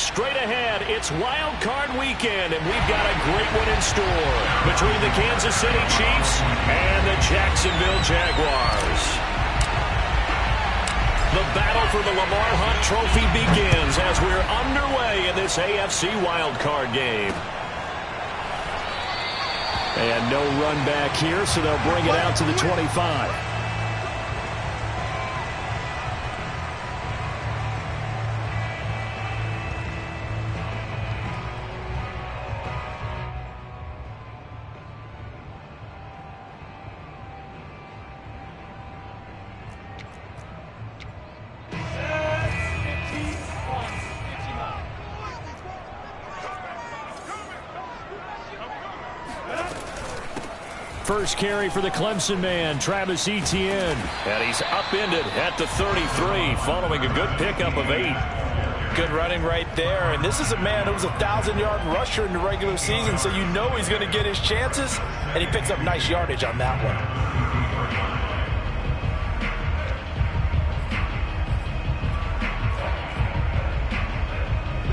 straight ahead. It's Wild Card Weekend, and we've got a great one in store between the Kansas City Chiefs and the Jacksonville Jaguars. The battle for the Lamar Hunt Trophy begins as we're underway in this AFC Wild Card game. And no run back here, so they'll bring it out to the 25. First carry for the Clemson man, Travis Etienne. And he's upended at the 33, following a good pickup of 8. Good running right there. And this is a man who was a 1,000-yard rusher in the regular season, so you know he's going to get his chances. And he picks up nice yardage on that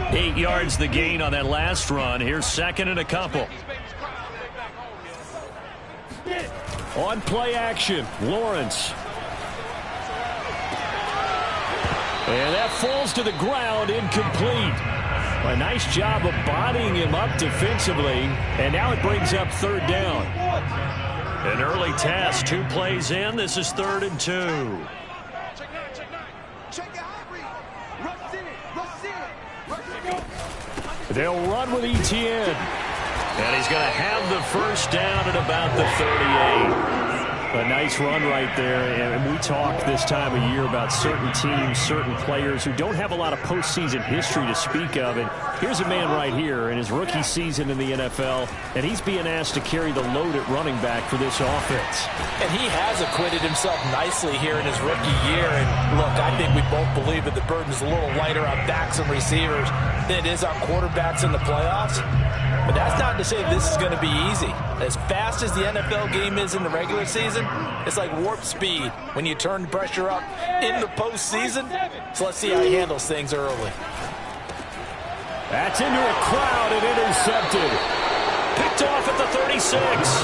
one. 8 yards the gain on that last run. Here's second and a couple. On play action, Lawrence. And that falls to the ground, incomplete. A nice job of bodying him up defensively. And now it brings up third down. An early test, 2 plays in. This is 3rd and 2. They'll run with Etienne. And he's going to have the first down at about the 38. A nice run right there. And we talk this time of year about certain teams, certain players who don't have a lot of postseason history to speak of. And here's a man right here in his rookie season in the NFL, and he's being asked to carry the load at running back for this offense. And he has acquitted himself nicely here in his rookie year. And look, I think we both believe that the burden's a little lighter on backs and receivers than it is on quarterbacks in the playoffs. But that's not to say this is going to be easy. As fast as the NFL game is in the regular season, it's like warp speed when you turn pressure up in the postseason. So let's see how he handles things early. That's into a crowd and intercepted. Picked off at the 36.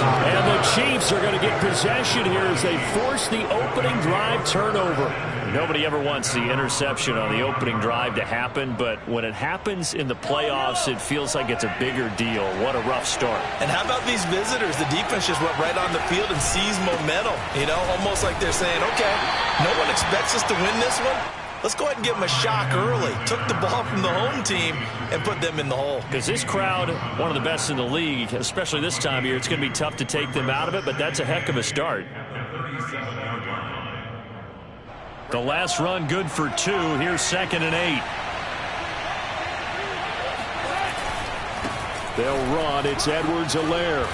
And the Chiefs are going to get possession here as they force the opening drive turnover. Nobody ever wants the interception on the opening drive to happen, but when it happens in the playoffs, it feels like it's a bigger deal. What a rough start. And how about these visitors? The defense just went right on the field and seized momentum. You know, almost like they're saying, okay, no one expects us to win this one. Let's go ahead and give them a shock early. Took the ball from the home team and put them in the hole. Because this crowd, one of the best in the league, especially this time of year, it's going to be tough to take them out of it, but that's a heck of a start. The last run good for 2. Here's 2nd and 8. They'll run. It's Edwards-Helaire.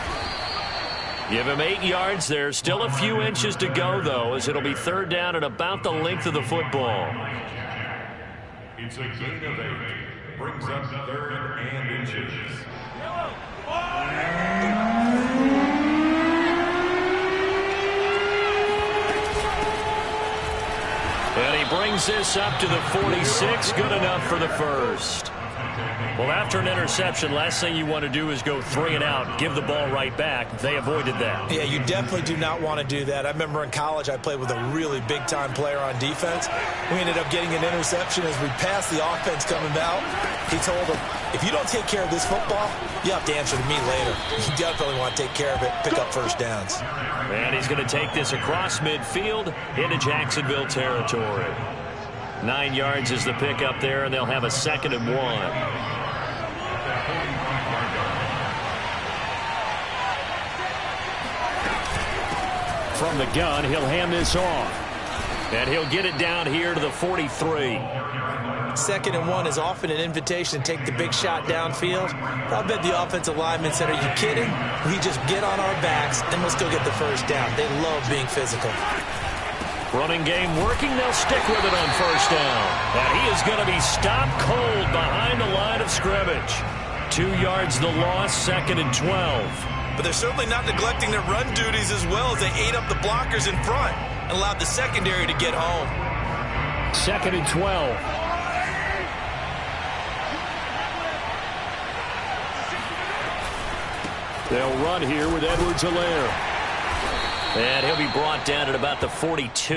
Give him 8 yards there. Still a few inches to go, though, as it'll be 3rd down at about the length of the football. It's a gain of 8. Brings up 3rd and inches. And he brings this up to the 46. Good enough for the first. Well, after an interception, last thing you want to do is go 3 and out, give the ball right back. They avoided that. Yeah, you definitely do not want to do that. I remember in college I played with a really big-time player on defense. We ended up getting an interception as we passed the offense coming out. He told him, if you don't take care of this football, you have to answer to me later. You definitely want to take care of it, pick up first downs. And he's going to take this across midfield into Jacksonville territory. 9 yards is the pickup there, and they'll have a 2nd and 1. From the gun, he'll hand this off. And he'll get it down here to the 43. 2nd and 1 is often an invitation to take the big shot downfield. I bet the offensive lineman said, are you kidding? We just get on our backs and let's go get the first down. They love being physical. Running game working. They'll stick with it on 1st down. And he is going to be stopped cold behind the line of scrimmage. 2 yards the loss, 2nd and 12. But they're certainly not neglecting their run duties as well as they ate up the blockers in front and allowed the secondary to get home. 2nd and 12. They'll run here with Edwards-Helaire. And he'll be brought down at about the 42.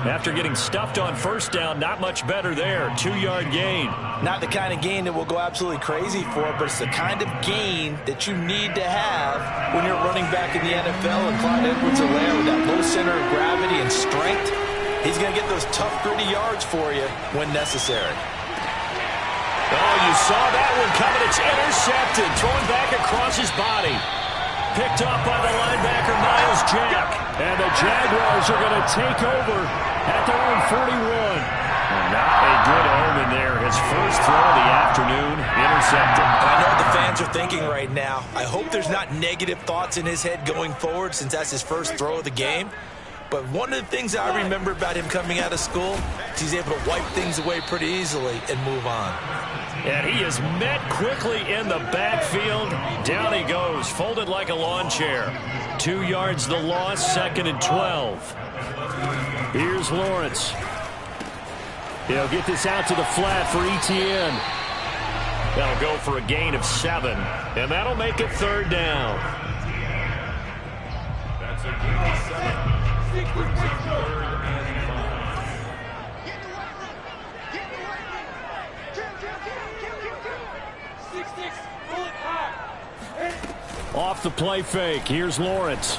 After getting stuffed on first down, not much better there. 2-yard gain. Not the kind of gain that we'll go absolutely crazy for, but it's the kind of gain that you need to have when you're running back in the NFL. And Clyde Edwards-Helaire, with that low center of gravity and strength, he's going to get those tough, gritty yards for you when necessary. Oh, you saw that one coming. It's intercepted. Thrown back across his body. Picked up by the linebacker, Miles Jack. And the Jaguars are going to take over at their own 41. And not a good omen there. His first throw of the afternoon, intercepted. I know the fans are thinking right now, I hope there's not negative thoughts in his head going forward since that's his first throw of the game. But one of the things I remember about him coming out of school is he's able to wipe things away pretty easily and move on. And he is met quickly in the backfield. Down he goes, folded like a lawn chair. 2 yards the loss, 2nd and 12. Here's Lawrence. He'll get this out to the flat for Etienne. That'll go for a gain of 7. And that'll make it 3rd down. That's a gain of 7. Brings up 3rd and 5. Off the play fake, here's Lawrence.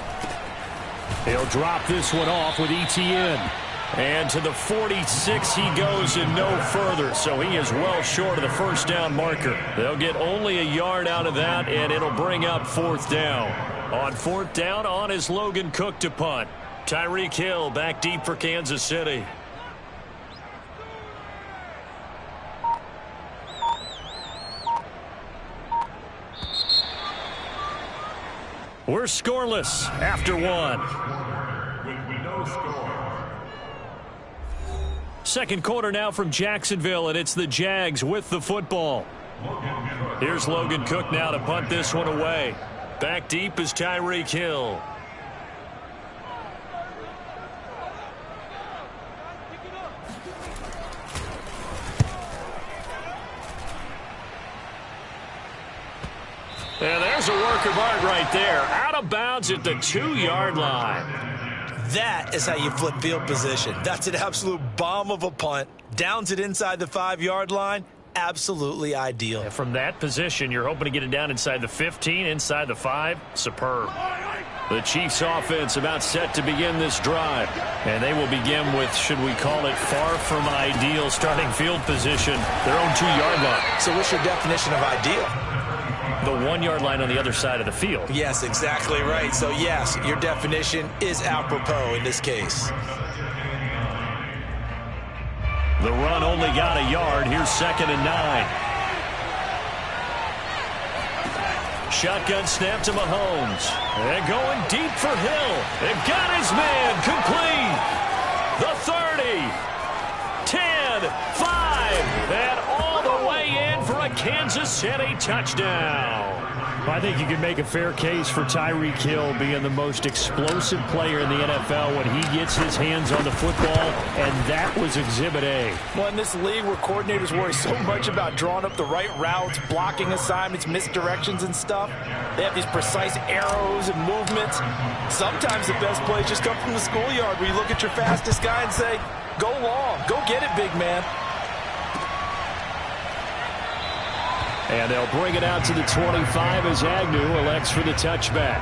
He'll drop this one off with Etienne. And to the 46 he goes and no further. So he is well short of the first down marker. They'll get only a yard out of that, and it'll bring up 4th down. On 4th down, on is Logan Cook to punt. Tyreek Hill back deep for Kansas City. We're scoreless after 1. With no score. Second quarter now from Jacksonville, and it's the Jags with the football. Here's Logan Cook now to punt this one away. Back deep is Tyreek Hill. And there's a work of art right there. Out of bounds at the 2-yard line. That is how you flip field position. That's an absolute bomb of a punt. Downs it inside the 5-yard line. Absolutely ideal. And from that position, you're hoping to get it down inside the 15, inside the 5. Superb. The Chiefs offense about set to begin this drive. And they will begin with, should we call it, far from ideal starting field position, their own 2-yard line. So what's your definition of ideal? The 1-yard line on the other side of the field. Yes, exactly right. So, yes, your definition is apropos in this case. The run only got a yard. Here's 2nd and 9. Shotgun snap to Mahomes. And going deep for Hill. And got his man complete. The 30. 10, 5. And all the way in for a Kansas City touchdown. I think you can make a fair case for Tyreek Hill being the most explosive player in the NFL when he gets his hands on the football, and that was Exhibit A. Well, in this league where coordinators worry so much about drawing up the right routes, blocking assignments, misdirections and stuff, they have these precise arrows and movements. Sometimes the best plays just come from the schoolyard where you look at your fastest guy and say, go long, go get it, big man. And they'll bring it out to the 25 as Agnew elects for the touchback.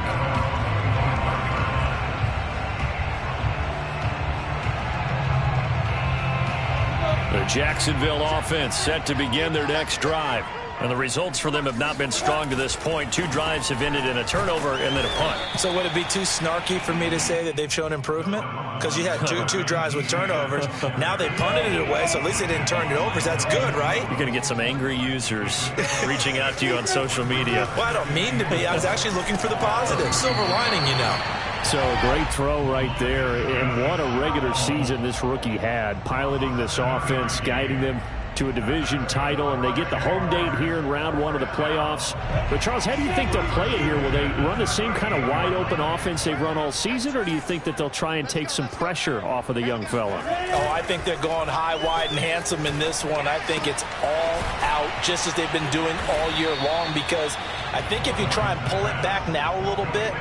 The Jacksonville offense set to begin their next drive. And the results for them have not been strong to this point. 2 drives have ended in a turnover and then a punt. So would it be too snarky for me to say that they've shown improvement? Because you had two drives with turnovers. Now they punted it away, so at least they didn't turn it over. So that's good, right? You're going to get some angry users reaching out to you on social media. Well, I don't mean to be. I was actually looking for the positive. Silver lining, you know. So a great throw right there. And what a regular season this rookie had. Piloting this offense, guiding them. to a division title, and they get the home date here in round 1 of the playoffs. But, Charles, how do you think they'll play it here? Will they run the same kind of wide-open offense they've run all season, or do you think that they'll try and take some pressure off of the young fella? Oh, I think they're going high, wide, and handsome in this one. I think it's all out, just as they've been doing all year long, because I think if you try and pull it back now a little bit,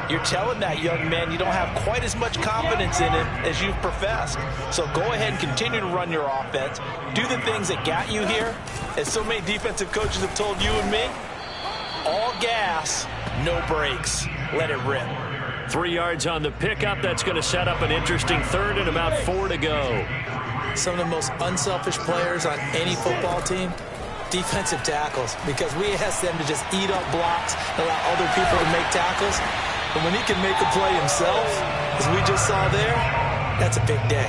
you're telling that young man you don't have quite as much confidence in it as you've professed. So go ahead and continue to run your offense. Do the things that got you here. As so many defensive coaches have told you and me, all gas, no brakes. Let it rip. 3 yards on the pickup. That's going to set up an interesting third and about 4 to go. Some of the most unselfish players on any football team, defensive tackles, because we ask them to just eat up blocks, allow other people to make tackles. And when he can make a play himself, as we just saw there, that's a big day.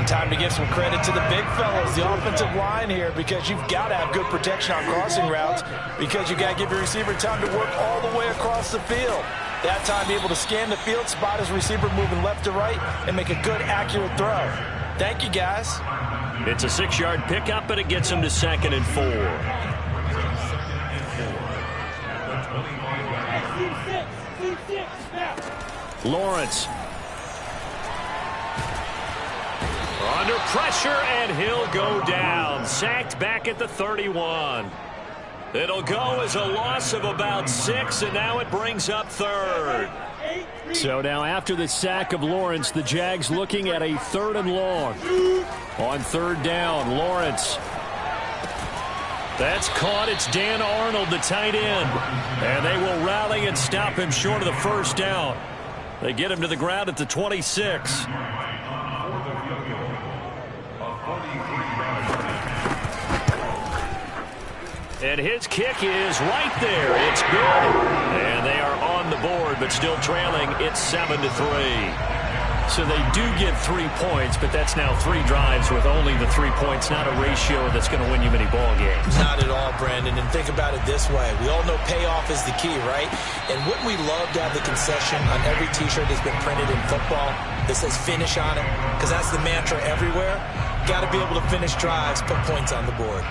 Time to give some credit to the big fellas, the offensive line here, because you've got to have good protection on crossing routes, because you got to give your receiver time to work all the way across the field. That time, be able to scan the field, spot his receiver moving left to right, and make a good, accurate throw. Thank you, guys. It's a 6-yard pickup, but it gets him to 2nd and 4. Lawrence. Under pressure, and he'll go down. Sacked back at the 31. It'll go as a loss of about 6, and now it brings up 3rd. So now after the sack of Lawrence, the Jags looking at a 3rd and long. On 3rd down, Lawrence. That's caught. It's Dan Arnold, the tight end. And they will rally and stop him short of the 1st down. They get him to the ground at the 26. And his kick is right there. It's good. And they are on the board, but still trailing. It's 7-3. So they do get 3 points, but that's now 3 drives with only the 3 points, not a ratio that's going to win you many ball games. Not at all, Brandon. And think about it this way. We all know payoff is the key, right? And wouldn't we love to have the concession on every T-shirt that's been printed in football that says finish on it? Because that's the mantra everywhere. Got to be able to finish drives, put points on the board.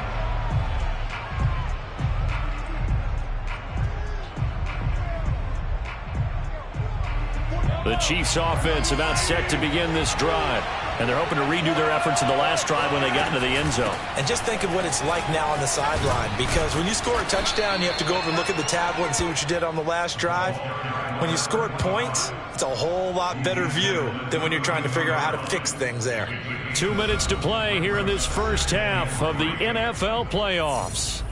The Chiefs offense about set to begin this drive. And they're hoping to redo their efforts in the last drive when they got into the end zone. And just think of what it's like now on the sideline. Because when you score a touchdown, you have to go over and look at the tablet and see what you did on the last drive. When you scored points, it's a whole lot better view than when you're trying to figure out how to fix things there. 2 minutes to play here in this first half of the NFL playoffs.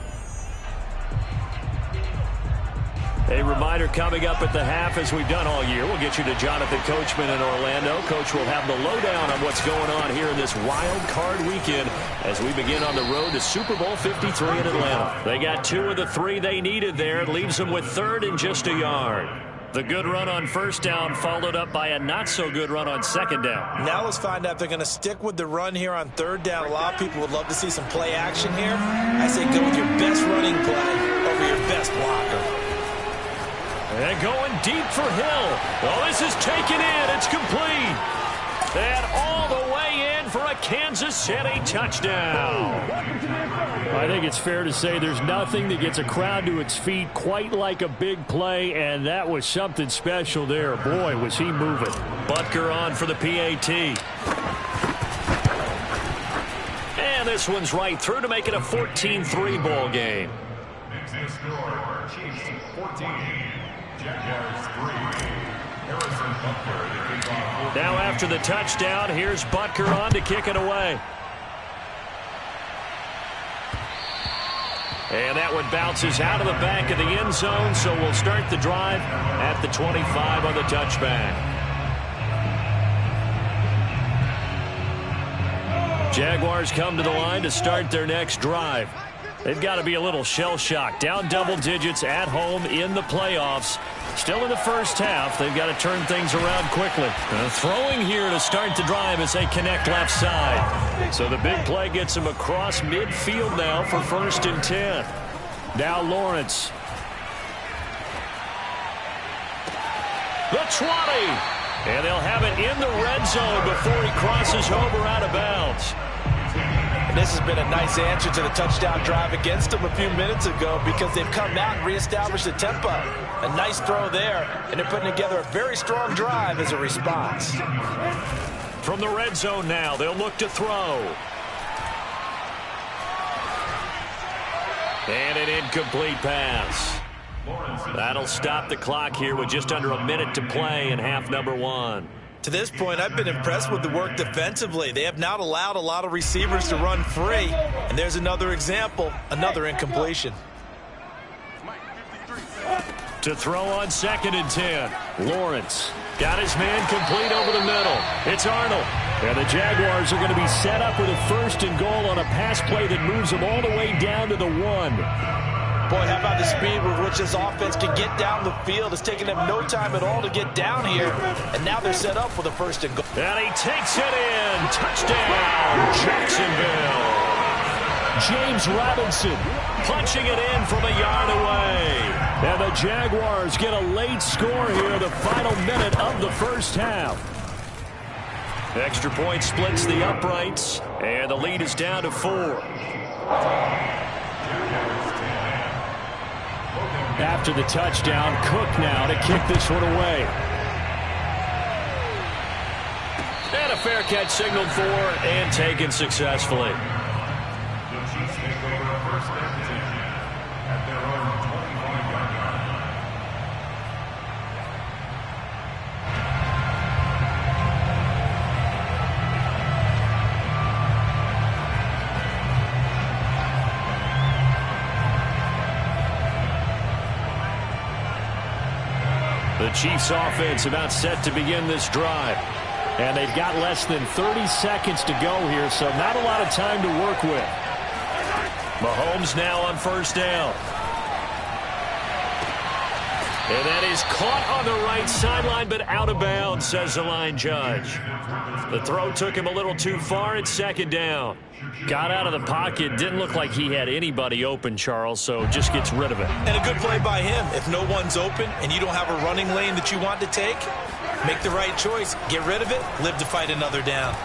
A reminder coming up at the half, as we've done all year. We'll get you to Jonathan Coachman in Orlando. Coach will have the lowdown on what's going on here in this wild card weekend as we begin on the road to Super Bowl 53 in Atlanta. They got 2 of the 3 they needed there. It leaves them with 3rd and just a yard. The good run on 1st down followed up by a not-so-good run on 2nd down. Now let's find out if they're going to stick with the run here on 3rd down. A lot of people would love to see some play action here. I say go with your best running play over your best blocker. And going deep for Hill. Oh, this is taken in. It's complete. And all the way in for a Kansas City touchdown. I think it's fair to say there's nothing that gets a crowd to its feet quite like a big play, and that was something special there. Boy, was he moving. Butker on for the PAT. And this one's right through to make it a 14-3 ball game. Chiefs 14. Jaguars 3. Now after the touchdown, here's Butker on to kick it away. And that one bounces out of the back of the end zone, so we'll start the drive at the 25 on the touchback. Jaguars come to the line to start their next drive. They've got to be a little shell-shocked. Down double digits at home in the playoffs. Still in the first half. They've got to turn things around quickly. Throwing here to start the drive as they connect left side. So the big play gets them across midfield now for 1st and 10. Now Lawrence. The 20. And they'll have it in the red zone before he crosses over out of bounds. This has been a nice answer to the touchdown drive against them a few minutes ago because they've come out and reestablished the tempo. A nice throw there, and they're putting together a very strong drive as a response. From the red zone now, they'll look to throw. And an incomplete pass. That'll stop the clock here with just under a minute to play in half number 1. To this point, I've been impressed with the work defensively. They have not allowed a lot of receivers to run free. And there's another example, another incompletion. To throw on 2nd and 10. Lawrence got his man complete over the middle. It's Arnold. And the Jaguars are going to be set up with a 1st and goal on a pass play that moves them all the way down to the 1. Boy, how about the speed with which this offense can get down the field? It's taken them no time at all to get down here. And now they're set up for the 1st and goal. And he takes it in. Touchdown, Jacksonville. James Robinson punching it in from a yard away. And the Jaguars get a late score here, the final minute of the 1st half. Extra point splits the uprights, and the lead is down to 4. After the touchdown, Cook now to kick this one away. And a fair catch signaled for and taken successfully. The Chiefs take over 1st and 10 at their own 25-yard line. The Chiefs offense about set to begin this drive. And they've got less than 30 seconds to go here, so not a lot of time to work with. Mahomes now on 1st down. And that is caught on the right sideline, but out of bounds, says the line judge. The throw took him a little too far. It's 2nd down. Got out of the pocket. Didn't look like he had anybody open, Charles, so just gets rid of it. And a good play by him. If no one's open and you don't have a running lane that you want to take, make the right choice. Get rid of it. Live to fight another down.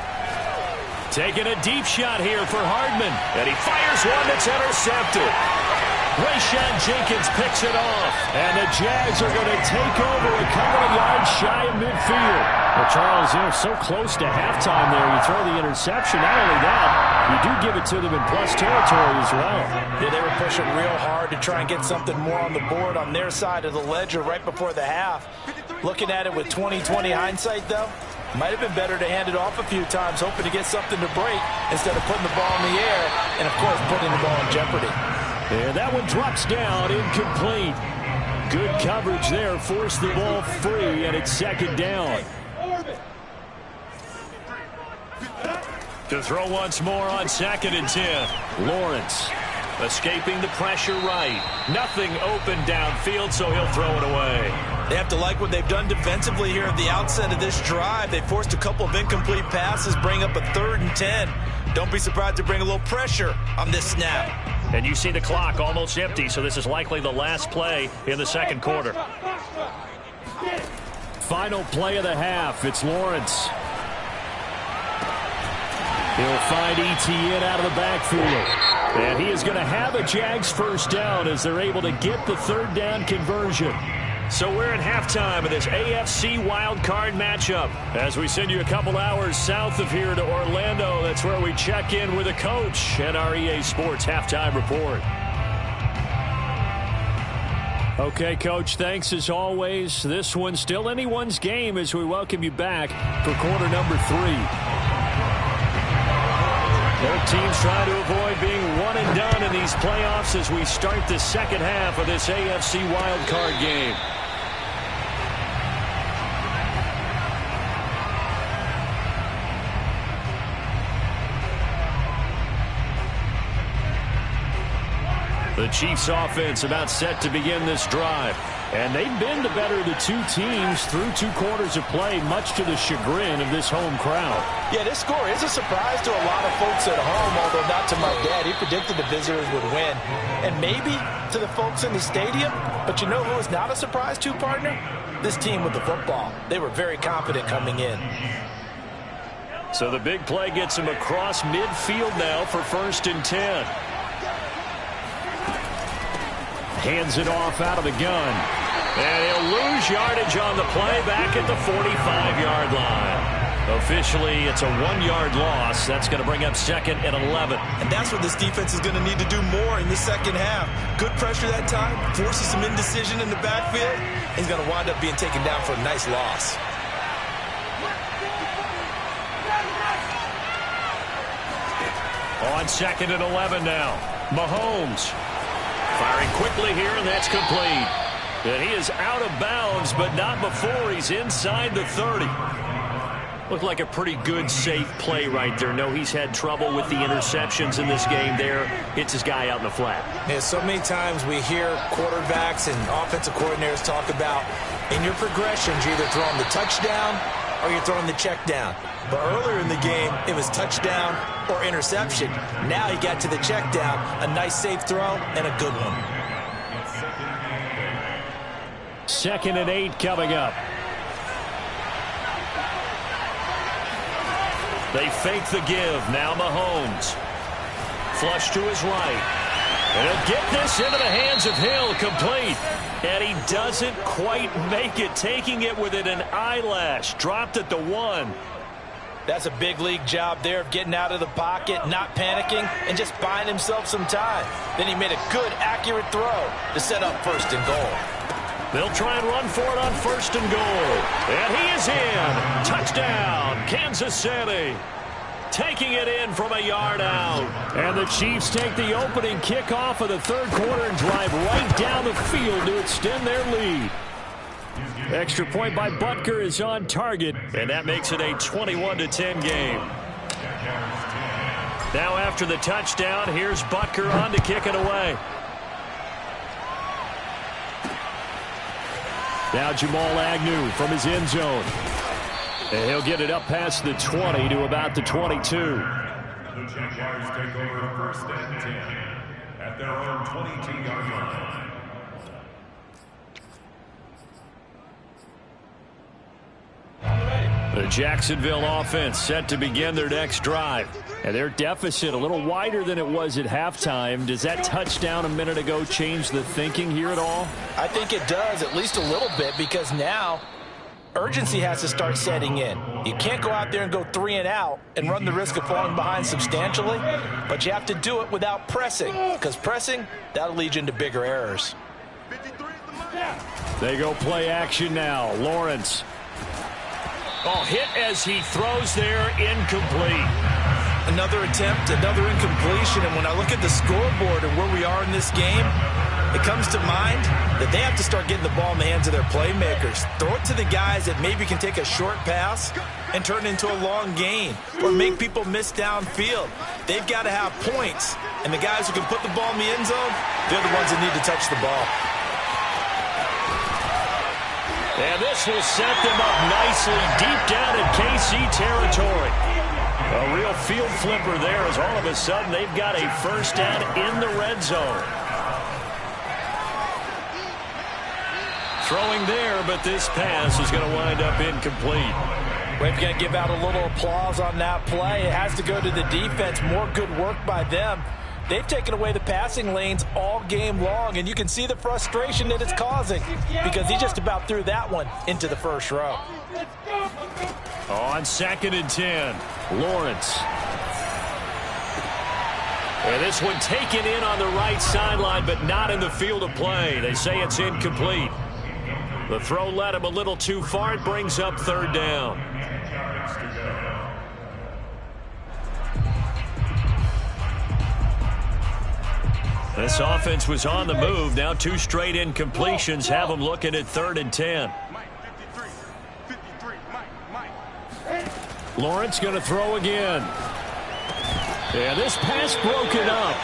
Taking a deep shot here for Hardman. And he fires one that's intercepted. Rayshon Jenkins picks it off. And the Jags are going to take over a couple of yards shy of midfield. Well, Charles, you're so close to halftime there. You throw the interception. Not only that, you do give it to them in plus territory as well. Yeah, they were pushing real hard to try and get something more on the board on their side of the ledger right before the half. Looking at it with 20/20 hindsight, though, might have been better to hand it off a few times, hoping to get something to break instead of putting the ball in the air and, of course, putting the ball in jeopardy. And that one drops down, incomplete. Good coverage there, forced the ball free, and it's 2nd down. To throw once more on 2nd and 10. Lawrence escaping the pressure right. Nothing open downfield, so he'll throw it away. They have to like what they've done defensively here at the outset of this drive. They forced a couple of incomplete passes, bring up a 3rd and 10. Don't be surprised to bring a little pressure on this snap. And you see the clock almost empty, so this is likely the last play in the 2nd quarter. Final play of the half. It's Lawrence. He'll find Etienne out of the backfield. And he is going to have a Jags 1st down as they're able to get the 3rd down conversion. So we're at halftime of this AFC wildcard matchup. As we send you a couple hours south of here to Orlando, that's where we check in with a coach and our EA Sports halftime report. Okay, Coach, thanks as always. This one's still anyone's game as we welcome you back for quarter number 3. Both teams trying to avoid being one and done in these playoffs as we start the 2nd half of this AFC wildcard game. The Chiefs offense about set to begin this drive. And they've been the better of the 2 teams through 2 quarters of play, much to the chagrin of this home crowd. Yeah, this score is a surprise to a lot of folks at home, although not to my dad. He predicted the visitors would win. And maybe to the folks in the stadium. But you know who is not a surprise to, partner? This team with the football. They were very confident coming in. So the big play gets him across midfield now for 1st and 10. Hands it off out of the gun. And he'll lose yardage on the play back at the 45-yard line. Officially, it's a 1-yard loss. That's going to bring up 2nd and 11. And that's what this defense is going to need to do more in the second half. Good pressure that time, forces some indecision in the backfield. He's going to wind up being taken down for a nice loss. On 2nd and 11 now. Mahomes firing quickly here, and that's complete. And he is out of bounds, but not before he's inside the 30. Looked like a pretty good, safe play right there. No, he's had trouble with the interceptions in this game there. Hits his guy out in the flat. Yeah, so many times we hear quarterbacks and offensive coordinators talk about in your progressions, you're either throwing the touchdown or you're throwing the check down. But earlier in the game, it was touchdown or interception. Now he got to the check down, a nice safe throw, and a good one. 2nd and 8 coming up. They fake the give. Now Mahomes. Flush to his right. And he'll get this into the hands of Hill. Complete. And he doesn't quite make it. Taking it within an eyelash. Dropped at the 1. That's a big league job there of getting out of the pocket, not panicking, and just buying himself some time. Then he made a good, accurate throw to set up 1st and goal. They'll try and run for it on 1st and goal. And he is in. Touchdown, Kansas City. Taking it in from a yard out. And the Chiefs take the opening kickoff of the 3rd quarter and drive right down the field to extend their lead. Extra point by Butker is on target, and that makes it a 21-10 game. Now after the touchdown, here's Butker on to kick it away. Now Jamal Agnew from his end zone. And he'll get it up past the 20 to about the 22. The Jaguars take over 1st and 10 at their own 22-yard line. The Jacksonville offense set to begin their next drive. And their deficit a little wider than it was at halftime. Does that touchdown a minute ago change the thinking here at all? I think it does, at least a little bit, because now urgency has to start setting in. You can't go out there and go 3 and out and run the risk of falling behind substantially, but you have to do it without pressing, because pressing, that'll lead you into bigger errors. They go play action now. Lawrence. Oh, hit as he throws there, incomplete. Another attempt, another incompletion, and when I look at the scoreboard and where we are in this game, it comes to mind that they have to start getting the ball in the hands of their playmakers. Throw it to the guys that maybe can take a short pass and turn it into a long gain or make people miss downfield. They've got to have points, and the guys who can put the ball in the end zone, they're the ones that need to touch the ball. And this will set them up nicely deep down in KC territory. A real field flipper there as all of a sudden they've got a 1st down in the red zone. Throwing there, but this pass is going to wind up incomplete. We're going to give out a little applause on that play. It has to go to the defense. More good work by them. They've taken away the passing lanes all game long, and you can see the frustration that it's causing because he just about threw that one into the 1st row. On 2nd and 10, Lawrence. And this one taken in on the right sideline, but not in the field of play. They say it's incomplete. The throw led him a little too far. It brings up 3rd down. This offense was on the move. Now 2 straight incompletions have them looking at 3rd and 10. Lawrence going to throw again. Yeah, this pass broken up.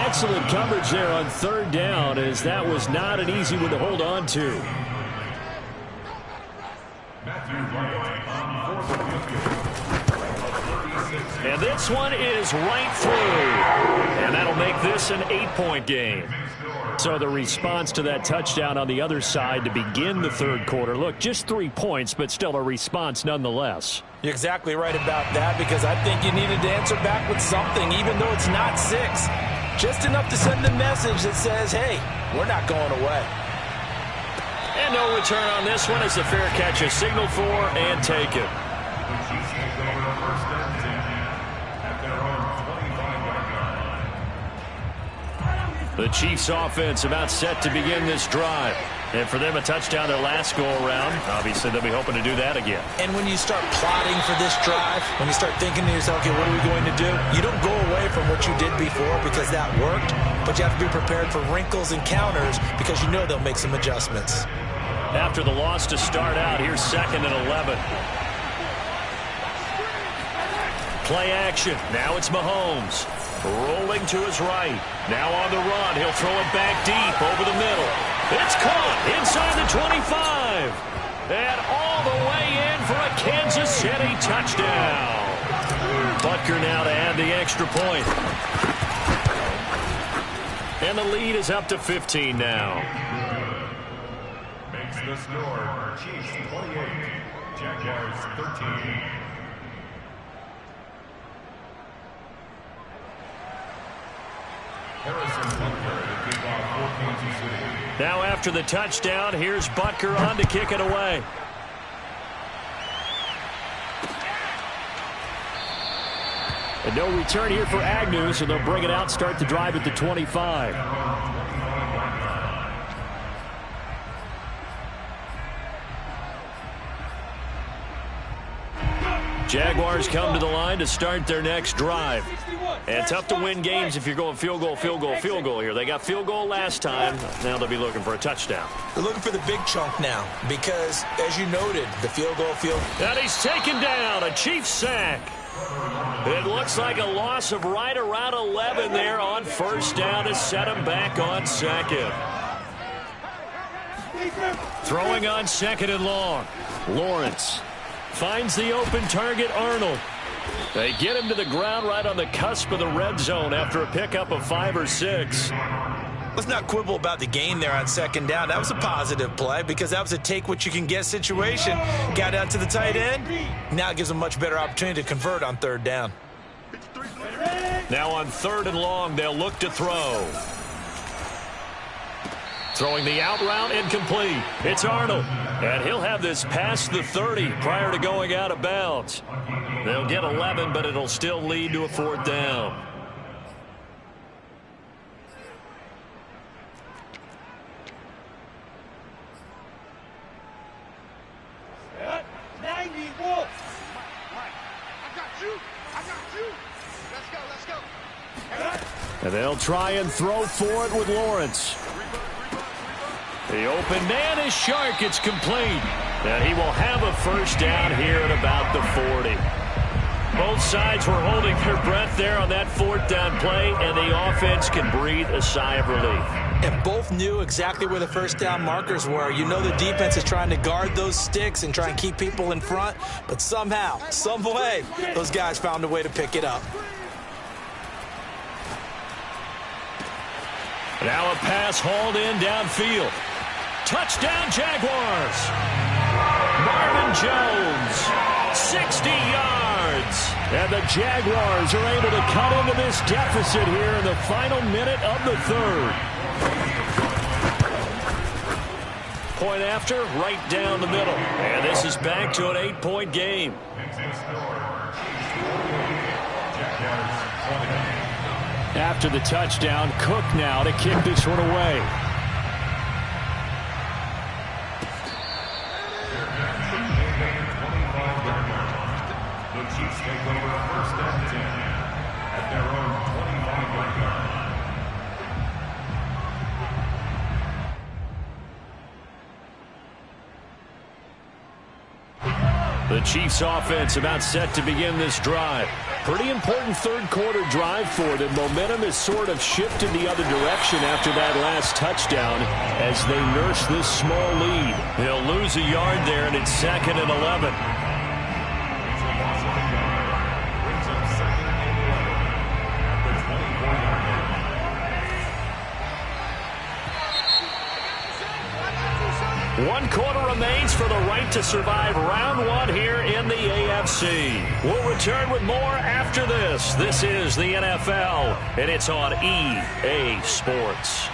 Excellent coverage there on 3rd down, as that was not an easy one to hold on to. And this one is right through. And that'll make this an 8-point game. So the response to that touchdown on the other side to begin the third quarter. Look, just 3 points, but still a response nonetheless. You're exactly right about that, because I think you needed to answer back with something, even though it's not 6. Just enough to send the message that says, hey, we're not going away. And no return on this one as the fair catch is signaled for and taken. The Chiefs take over first and 10 at their own 25-yard line. The Chiefs offense about set to begin this drive. And for them, a touchdown their last go-around. Obviously, they'll be hoping to do that again. And when you start plotting for this drive, when you start thinking to yourself, okay, what are we going to do? You don't go away from what you did before because that worked, but you have to be prepared for wrinkles and counters because you know they'll make some adjustments. After the loss to start out, here's 2nd and 11. Play action. Now it's Mahomes. Rolling to his right. Now on the run. He'll throw it back deep over the middle. It's caught inside the 25. And all the way in for a Kansas City touchdown. Butker now to add the extra point. And the lead is up to 15 now. Makes the score Chiefs 28, Jaguars 13. Harrison Butker to kick off for Kansas City. Now after the touchdown, here's Butker on to kick it away. And no return here for Agnew, so they'll bring it out, start the drive at the 25. Jaguars come to the line to start their next drive. And tough to win games if you're going field goal, field goal, field goal here. They got field goal last time. Now they'll be looking for a touchdown. They're looking for the big chunk now because, as you noted, the field goal. And he's taken down. A Chiefs sack. It looks like a loss of right around 11 there on first down to set him back on 2nd. Throwing on 2nd and long. Lawrence finds the open target, Arnold. They get him to the ground right on the cusp of the red zone after a pickup of 5 or 6. Let's not quibble about the gain there on 2nd down. That was a positive play because that was a take-what-you-can-get situation. Got out to the tight end. Now it gives them a much better opportunity to convert on 3rd down. Now on 3rd and long, they'll look to throw. Throwing the out route, incomplete. It's Arnold. And he'll have this past the 30 prior to going out of bounds. They'll get 11, but it'll still lead to a 4th down. And they'll try and throw for it with Lawrence. The open man is Shark. It's complete. And he will have a first down here at about the 40. Both sides were holding their breath there on that 4th down play, and the offense can breathe a sigh of relief. And both knew exactly where the first down markers were. You know the defense is trying to guard those sticks and try and keep people in front, but somehow, some way, those guys found a way to pick it up. Now a pass hauled in downfield. Touchdown, Jaguars. Marvin Jones, 60 yards. And the Jaguars are able to cut into this deficit here in the final minute of the 3rd. Point after, right down the middle. And this is back to an 8-point game. After the touchdown, Cook now to kick this one away. The Chiefs take over first and 10 at their own 25-yard line. The Chiefs offense about set to begin this drive. Pretty important 3rd quarter drive for them. Momentum has sort of shifted the other direction after that last touchdown as they nurse this small lead. They'll lose a yard there, and it's 2nd and 11. 1 quarter remains for the right to survive round 1 here in the AFC. We'll return with more after this. This is the NFL, and it's on EA Sports.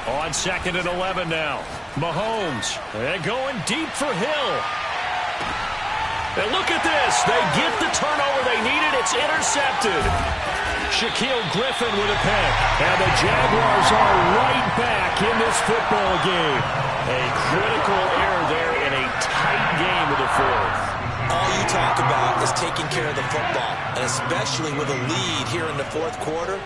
On 2nd and 11 now. Mahomes, and going deep for Hill. And look at this. They get the turnover they needed. It's intercepted. Shaquille Griffin with a pick. And the Jaguars are right back in this football game. A critical error there in a tight game of the 4th. All you talk about is taking care of the football, and especially with a lead here in the 4th quarter.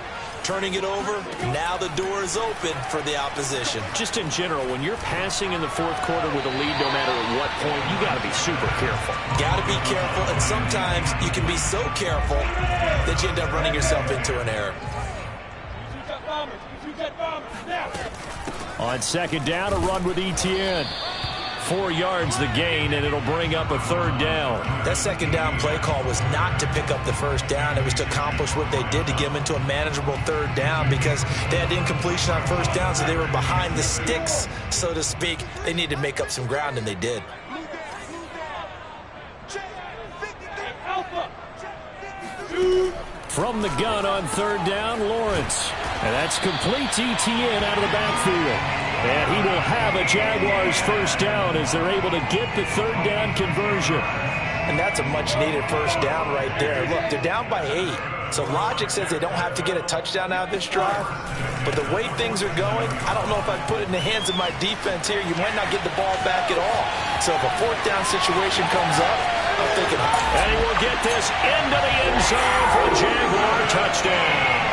Turning it over, now the door is open for the opposition. Just in general, when you're passing in the 4th quarter with a lead, no matter at what point, you got to be super careful. Got to be careful, and sometimes you can be so careful that you end up running yourself into an error. On 2nd down, a run with Etienne. 4 yards the gain, and it'll bring up a 3rd down. That 2nd down play call was not to pick up the 1st down. It was to accomplish what they did to get them into a manageable 3rd down because they had incompletion on 1st down, so they were behind the sticks, so to speak. They needed to make up some ground, and they did. From the gun on 3rd down, Lawrence. And that's complete to Etienne out of the backfield. And he will have a Jaguars 1st down as they're able to get the 3rd down conversion. And that's a much-needed 1st down right there. Look, they're down by 8. So logic says they don't have to get a touchdown out of this drive. But the way things are going, I don't know if I'd put it in the hands of my defense here. You might not get the ball back at all. So if a 4th down situation comes up, I'm thinking, and he will get this into the end zone for a Jaguar touchdown.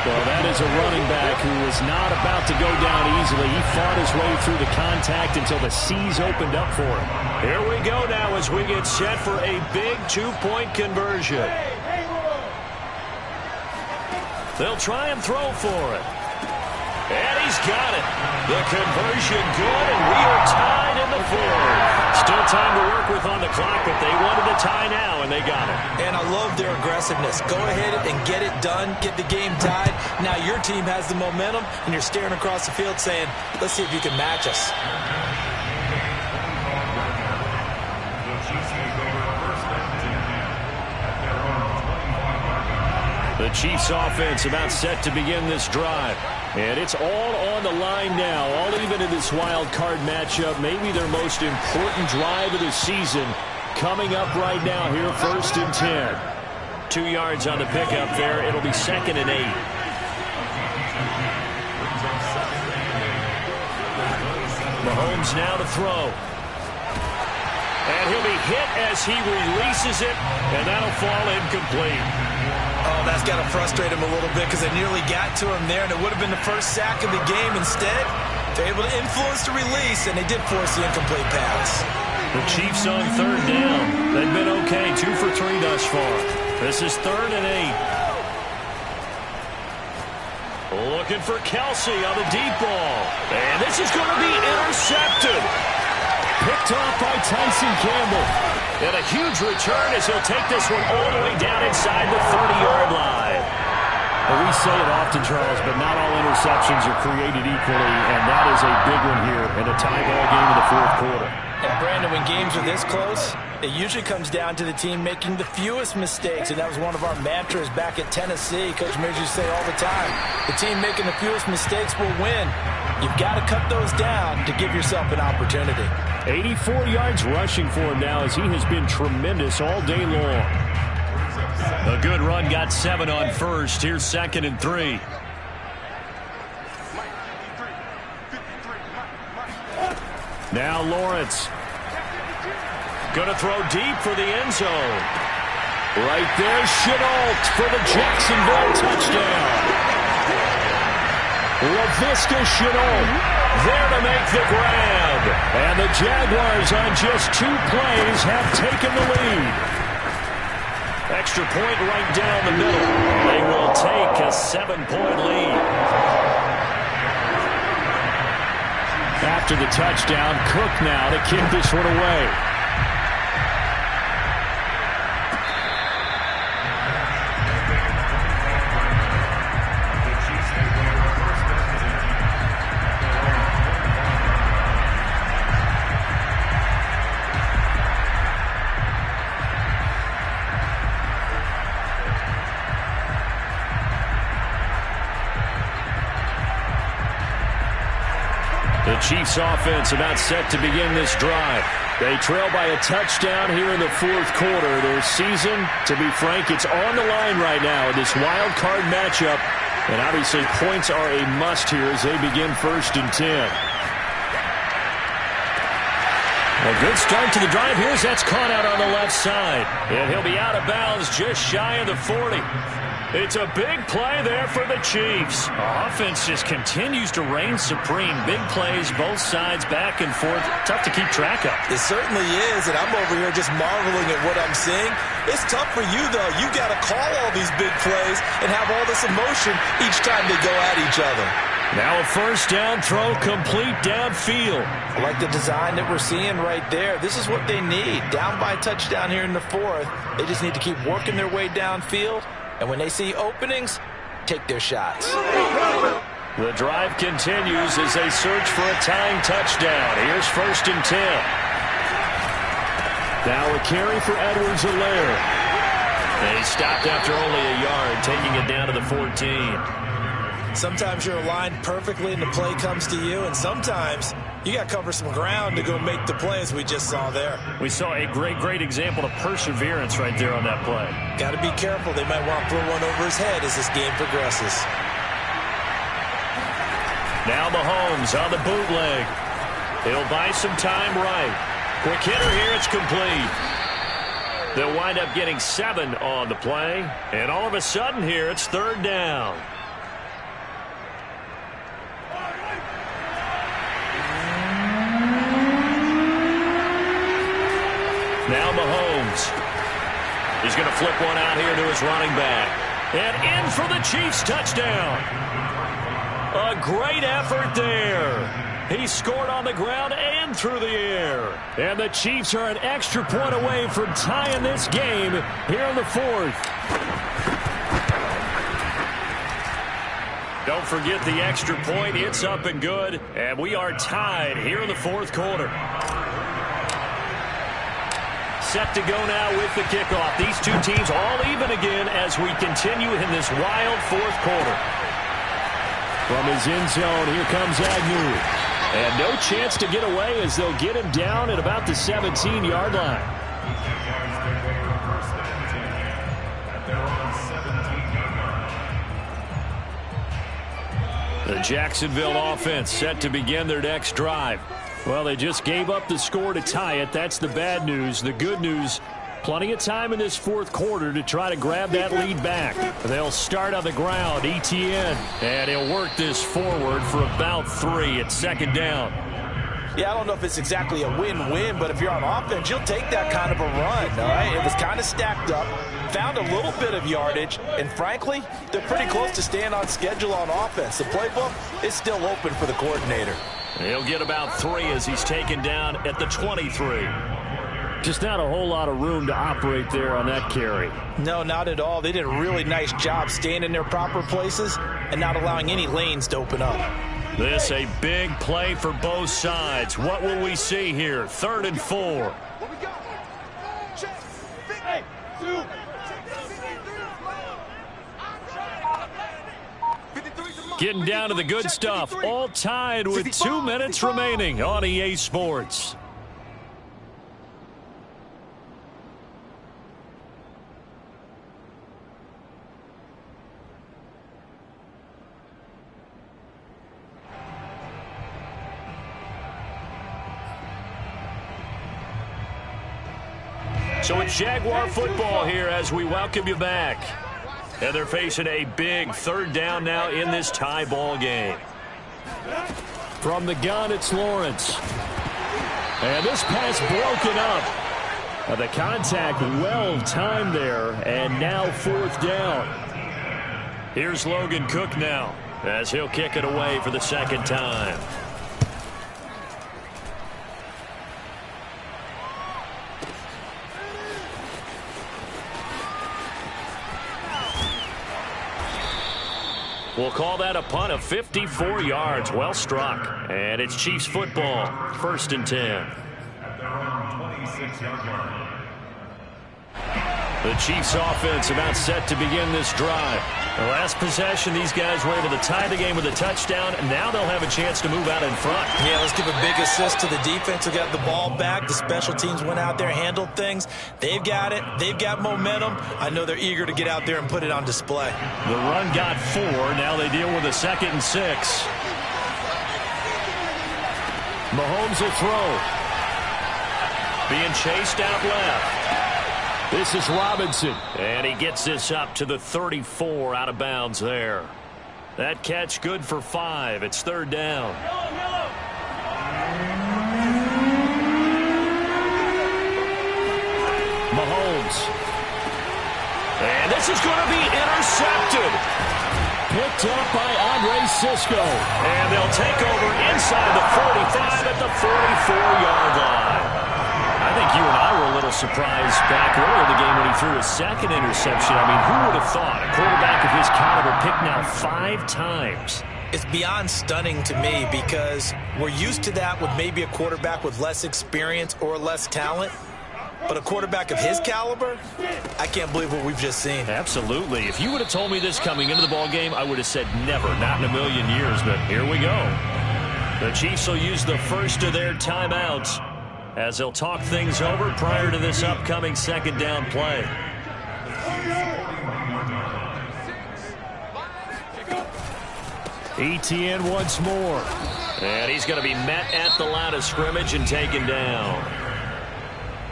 Well, that is a running back who was not about to go down easily. He fought his way through the contact until the seas opened up for him. Here we go now as we get set for a big 2-point conversion. They'll try and throw for it. And he's got it. The conversion good, and we are tied in the 4th. Still time to work with on the clock, but they wanted a tie now, and they got it. And I love their aggressiveness. Go ahead and get it done, get the game tied. Now your team has the momentum, and you're staring across the field saying, let's see if you can match us. The Chiefs offense about set to begin this drive. And it's all on the line now, all even in this wild card matchup. Maybe their most important drive of the season coming up right now here, 1st and 10. 2 yards on the pickup there. It'll be 2nd and 8. Mahomes now to throw. And he'll be hit as he releases it, and that'll fall incomplete. Oh, that's got to frustrate him a little bit because they nearly got to him there, and it would have been the first sack of the game. Instead, they're able to influence the release, and they did force the incomplete pass. The Chiefs on 3rd down. They've been okay, 2 for 3 thus far. This is 3rd and 8. Looking for Kelsey on the deep ball. And this is going to be intercepted. Picked off by Tyson Campbell. And a huge return as he'll take this one all the way down inside the 30-yard line. Well, we say it often, Charles, but not all interceptions are created equally, and that is a big one here in a tie ball game in the 4th quarter. And Brandon, when games are this close, it usually comes down to the team making the fewest mistakes, and that was one of our mantras back at Tennessee. Coach Mears used to say all the time, the team making the fewest mistakes will win. You've got to cut those down to give yourself an opportunity. 84 yards rushing for him now as he has been tremendous all day long. A good run, got 7 on 1st. Here's 2nd and 3. Now Lawrence. Going to throw deep for the end zone. Right there, Shenault for the Jacksonville touchdown. LaVisca Shenault there to make the grab. And the Jaguars on just 2 plays have taken the lead. Extra point right down the middle. They will take a 7-point lead. After the touchdown, Cook now to kick this one away. The Chiefs offense about set to begin this drive. They trail by a touchdown here in the fourth quarter. Their season, to be frank, it's on the line right now in this wild card matchup. And obviously points are a must here as they begin 1st and 10. A good start to the drive here as that's caught out on the left side. And he'll be out of bounds just shy of the 40. It's a big play there for the Chiefs. Offense just continues to reign supreme. Big plays, both sides, back and forth. Tough to keep track of. It certainly is, and I'm over here just marveling at what I'm seeing. It's tough for you, though. You got to call all these big plays and have all this emotion each time they go at each other. Now a first down throw complete downfield. I like the design that we're seeing right there. This is what they need. Down by a touchdown here in the fourth. They just need to keep working their way downfield. And when they see openings, take their shots. The drive continues as they search for a tying touchdown. Here's 1st and 10. Now a carry for Edwards-Helaire. And he stopped after only a yard, taking it down to the 14. Sometimes you're aligned perfectly and the play comes to you, and sometimes you got to cover some ground to go make the play, as we just saw there. We saw a great example of perseverance right there on that play. Got to be careful. They might want to throw one over his head as this game progresses. Now Mahomes on the bootleg. He'll buy some time right. Quick hitter here. It's complete. They'll wind up getting 7 on the play. And all of a sudden here, it's 3rd down. Now Mahomes. He's going to flip one out here to his running back. And in for the Chiefs touchdown. A great effort there. He scored on the ground and through the air. And the Chiefs are an extra point away from tying this game here in the fourth. Don't forget the extra point. It's up and good. And we are tied here in the fourth quarter. Set to go now with the kickoff. These two teams all even again as we continue in this wild fourth quarter. From his end zone, here comes Agnew. And no chance to get away as they'll get him down at about the 17-yard line. The Jacksonville offense set to begin their next drive. Well, they just gave up the score to tie it. That's the bad news. The good news, plenty of time in this fourth quarter to try to grab that lead back. They'll start on the ground, ETN, and he'll work this forward for about 3 at 2nd down. Yeah, I don't know if it's exactly a win-win, but if you're on offense, you'll take that kind of a run, all right? It was kind of stacked up, found a little bit of yardage, and frankly, they're pretty close to staying on schedule on offense. The playbook is still open for the coordinator. He'll get about 3 as he's taken down at the 23. Just not a whole lot of room to operate there on that carry. No, not at all. They did a really nice job staying in their proper places and not allowing any lanes to open up. This a big play for both sides. What will we see here? 3rd and 4. Getting down to the good stuff. All tied with 2 minutes remaining on EA Sports. So it's Jaguar football here as we welcome you back. And they're facing a big 3rd down now in this tie ball game. From the gun, it's Lawrence. And this pass broken up. The contact well timed there, and now 4th down. Here's Logan Cook now as he'll kick it away for the 2nd time. We'll call that a punt of 54 yards. Well struck. And it's Chiefs football. 1st and 10. At their own 26-yard line. The Chiefs offense about set to begin this drive. The last possession, these guys were able to tie the game with a touchdown, and now they'll have a chance to move out in front. Yeah, let's give a big assist to the defense who got the ball back. The special teams went out there, handled things. They've got it. They've got momentum. I know they're eager to get out there and put it on display. The run got 4. Now they deal with a 2nd and 6. Mahomes will throw. Being chased out left. This is Robinson. And he gets this up to the 34 out of bounds there. That catch good for 5. It's 3rd down. Mahomes. And this is going to be intercepted. Picked up by Andre Sisco. And they'll take over inside the 45 at the 44-yard line. I think you and I were a little surprised back earlier in the game when he threw his 2nd interception. I mean, who would have thought a quarterback of his caliber picked now 5 times? It's beyond stunning to me because we're used to that with maybe a quarterback with less experience or less talent. But a quarterback of his caliber, I can't believe what we've just seen. Absolutely. If you would have told me this coming into the ball game, I would have said never, not in a million years. But here we go. The Chiefs will use the first of their timeouts as they'll talk things over prior to this upcoming 2nd down play. Etienne once more. And he's going to be met at the line of scrimmage and taken down.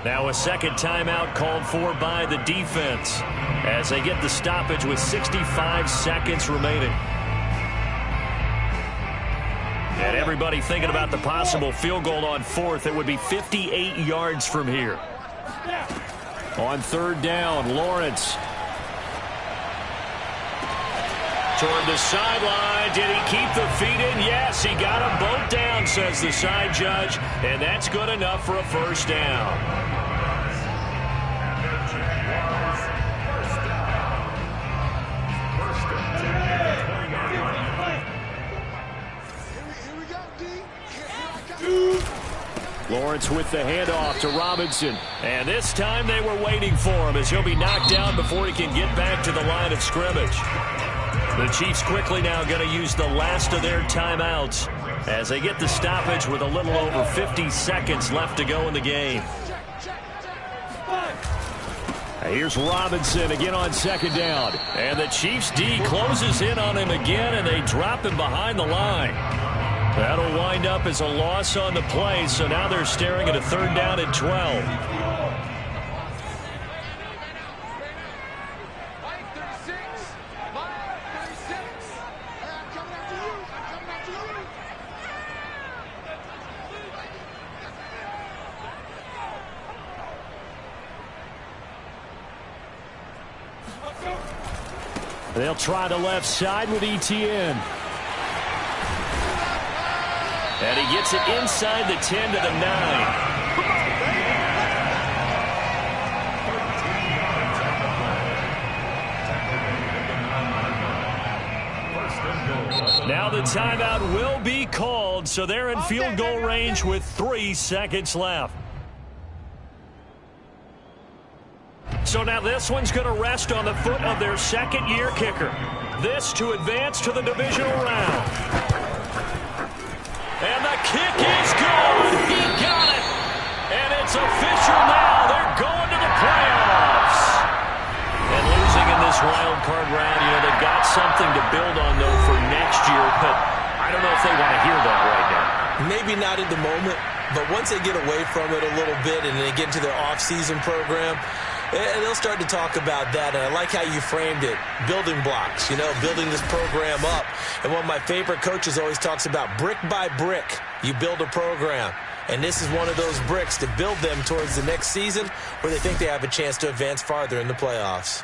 Now a 2nd timeout called for by the defense as they get the stoppage with 65 seconds remaining. And everybody thinking about the possible field goal on 4th. It would be 58 yards from here. On 3rd down, Lawrence. Toward the sideline. Did he keep the feet in? Yes, he got them both down, says the side judge. And that's good enough for a 1st down. Lawrence with the handoff to Robinson. And this time they were waiting for him as he'll be knocked down before he can get back to the line of scrimmage. The Chiefs quickly now going to use the last of their timeouts as they get the stoppage with a little over 50 seconds left to go in the game. Here's Robinson again on 2nd down. And the Chiefs D closes in on him again, and they drop him behind the line. That'll wind up as a loss on the play, so now they're staring at a 3rd down and 12. They'll try the left side with Etienne. And he gets it inside the 10 to the 9. Now the timeout will be called, so they're in field goal range with 3 seconds left. So now this one's going to rest on the foot of their 2nd-year kicker. This to advance to the divisional round. And the kick is good. He got it. And it's official now. They're going to the playoffs. And losing in this wild card round, you know, they've got something to build on, though, for next year. But I don't know if they want to hear that right now. Maybe not in the moment, but once they get away from it a little bit and they get into their off-season program, they'll start to talk about that. And I like how you framed it. Building blocks, you know, building this program up. And one of my favorite coaches always talks about brick by brick, you build a program. And this is one of those bricks to build them towards the next season where they think they have a chance to advance farther in the playoffs.